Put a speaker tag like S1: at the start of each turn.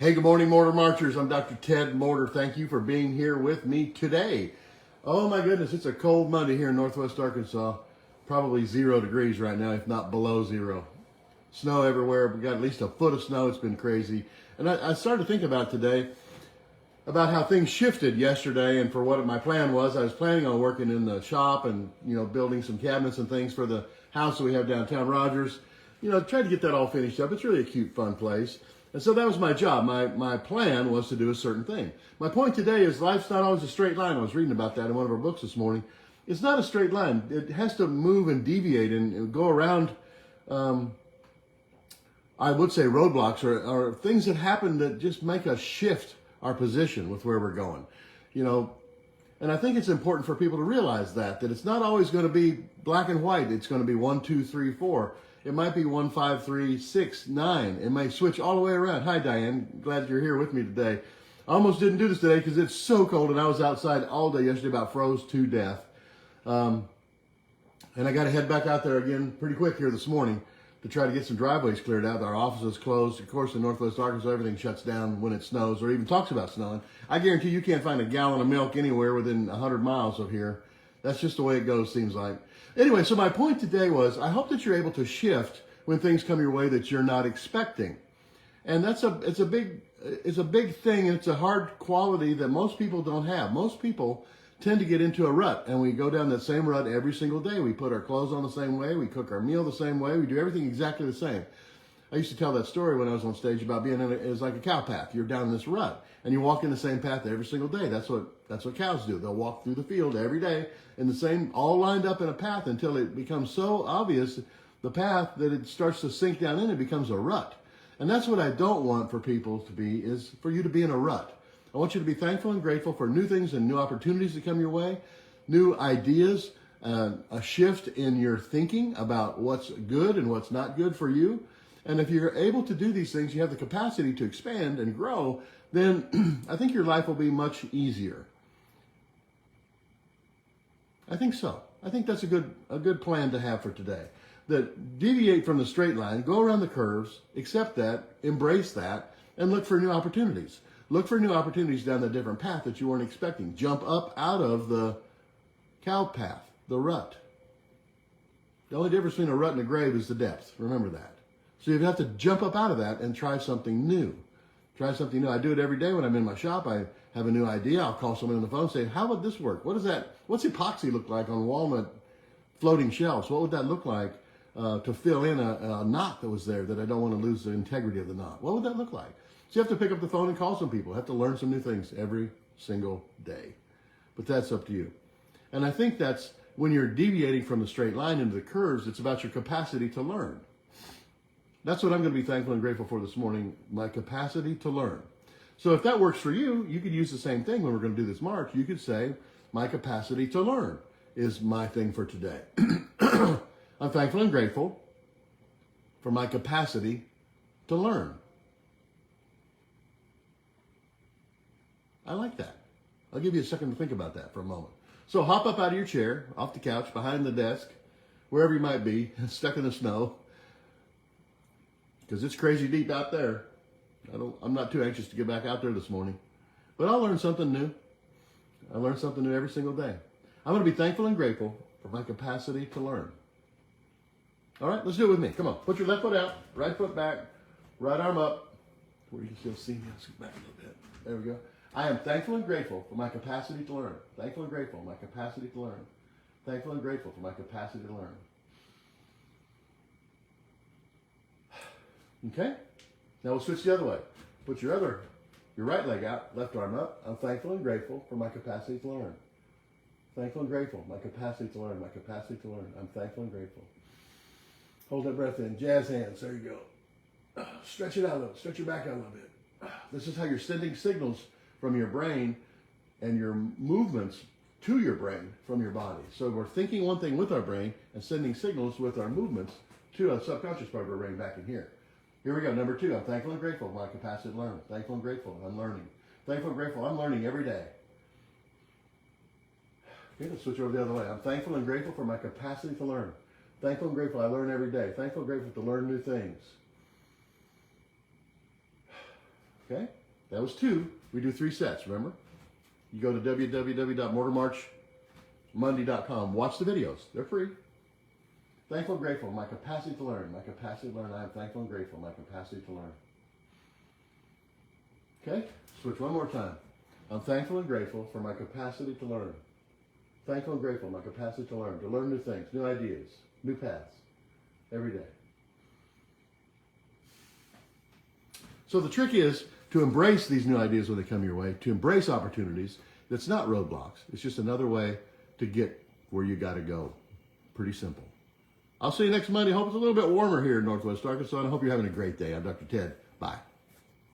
S1: Hey, good morning, Morter Marchers. I'm Dr. Ted Morter. Thank you for being here with me today. Oh my goodness, it's a cold Monday here in Northwest Arkansas. Probably 0 degrees right now, if not below zero. Snow everywhere. We got at least a foot of snow. It's been crazy. And I started to think about today, about how things shifted yesterday and for what my plan was. I was planning on working in the shop and, building some cabinets and things for the house that we have downtown Rogers. Try to get that all finished up. It's really a cute, fun place. And so that was my job. My plan was to do a certain thing. My point today is life's not always a straight line. I was reading about that in one of our books this morning. It's not a straight line. It has to move and deviate and go around, I would say roadblocks or things that happen that just make us shift our position with where we're going. And I think it's important for people to realize that it's not always going to be black and white. It's going to be 1, 2, 3, 4. It might be 1, 5, 3, 6, 9. It may switch all the way around. Hi, Diane. Glad you're here with me today. I almost didn't do this today because it's so cold, and I was outside all day yesterday, about froze to death. And I got to head back out there again pretty quick here this morning to try to get some driveways cleared out. Our office is closed. Of course, in Northwest Arkansas, everything shuts down when it snows or even talks about snowing. I guarantee you can't find a gallon of milk anywhere within 100 miles of here. That's just the way it goes, seems like. Anyway, so my point today was I hope that you're able to shift when things come your way that you're not expecting. And it's a big thing, and it's a hard quality that most people don't have. Most people tend to get into a rut, and we go down that same rut every single day. We put our clothes on the same way, we cook our meal the same way, we do everything exactly the same. I used to tell that story when I was on stage about being it was like a cow path. You're down this rut, and you walk in the same path every single day. That's what cows do. They'll walk through the field every day in the same, all lined up in a path until it becomes so obvious, the path, that it starts to sink down in. It becomes a rut. And that's what I don't want for people to be, is for you to be in a rut. I want you to be thankful and grateful for new things and new opportunities that come your way, new ideas, a shift in your thinking about what's good and what's not good for you. And if you're able to do these things, you have the capacity to expand and grow, then I think your life will be much easier. I think so. I think that's a good plan to have for today. That deviate from the straight line, go around the curves, accept that, embrace that, and look for new opportunities. Look for new opportunities down the different path that you weren't expecting. Jump up out of the cow path, the rut. The only difference between a rut and a grave is the depth. Remember that. So you have to jump up out of that and try something new. Try something new. I do it every day when I'm in my shop. I have a new idea. I'll call someone on the phone and say, how would this work? What is that? What's epoxy look like on walnut floating shelves? What would that look like to fill in a knot that was there that I don't want to lose the integrity of the knot? What would that look like? So you have to pick up the phone and call some people. You have to learn some new things every single day. But that's up to you. And I think that's when you're deviating from the straight line into the curves, it's about your capacity to learn. That's what I'm going to be thankful and grateful for this morning, my capacity to learn. So if that works for you, you could use the same thing when we're going to do this march. You could say, my capacity to learn is my thing for today. I'm thankful and grateful for my capacity to learn. I like that. I'll give you a second to think about that for a moment. So hop up out of your chair, off the couch, behind the desk, wherever you might be, stuck in the snow, because it's crazy deep out there. I'm not too anxious to get back out there this morning, but I'll learn something new. I learn something new every single day. I'm going to be thankful and grateful for my capacity to learn. All right, let's do it with me. Come on, put your left foot out, right foot back, right arm up, where you can still see me. I'll scoot back a little bit. There we go. I am thankful and grateful for my capacity to learn. Thankful and grateful for my capacity to learn. Thankful and grateful for my capacity to learn. Okay? Now we'll switch the other way. Put your right leg out, left arm up. I'm thankful and grateful for my capacity to learn. Thankful and grateful, my capacity to learn, my capacity to learn. I'm thankful and grateful. Hold that breath in. Jazz hands. There you go. Stretch it out a little. Stretch your back out a little bit. This is how you're sending signals from your brain and your movements to your brain from your body. So we're thinking one thing with our brain and sending signals with our movements to a subconscious part of our brain back in here. Here we go. Number 2, I'm thankful and grateful for my capacity to learn. Thankful and grateful, I'm learning. Thankful and grateful, I'm learning every day. Okay, let's switch over the other way. I'm thankful and grateful for my capacity to learn. Thankful and grateful, I learn every day. Thankful and grateful to learn new things. Okay? That was 2. We do 3 sets, remember? You go to www.mortermarchmonday.com. Watch the videos. They're free. Thankful and grateful. My capacity to learn. My capacity to learn. I am thankful and grateful. My capacity to learn. Okay? Switch one more time. I'm thankful and grateful for my capacity to learn. Thankful and grateful, my capacity to learn new things, new ideas, new paths, every day. So the trick is to embrace these new ideas when they come your way, to embrace opportunities. That's not roadblocks. It's just another way to get where you got to go. Pretty simple. I'll see you next Monday. I hope it's a little bit warmer here in Northwest Arkansas, and I hope you're having a great day. I'm Dr. Ted. Bye.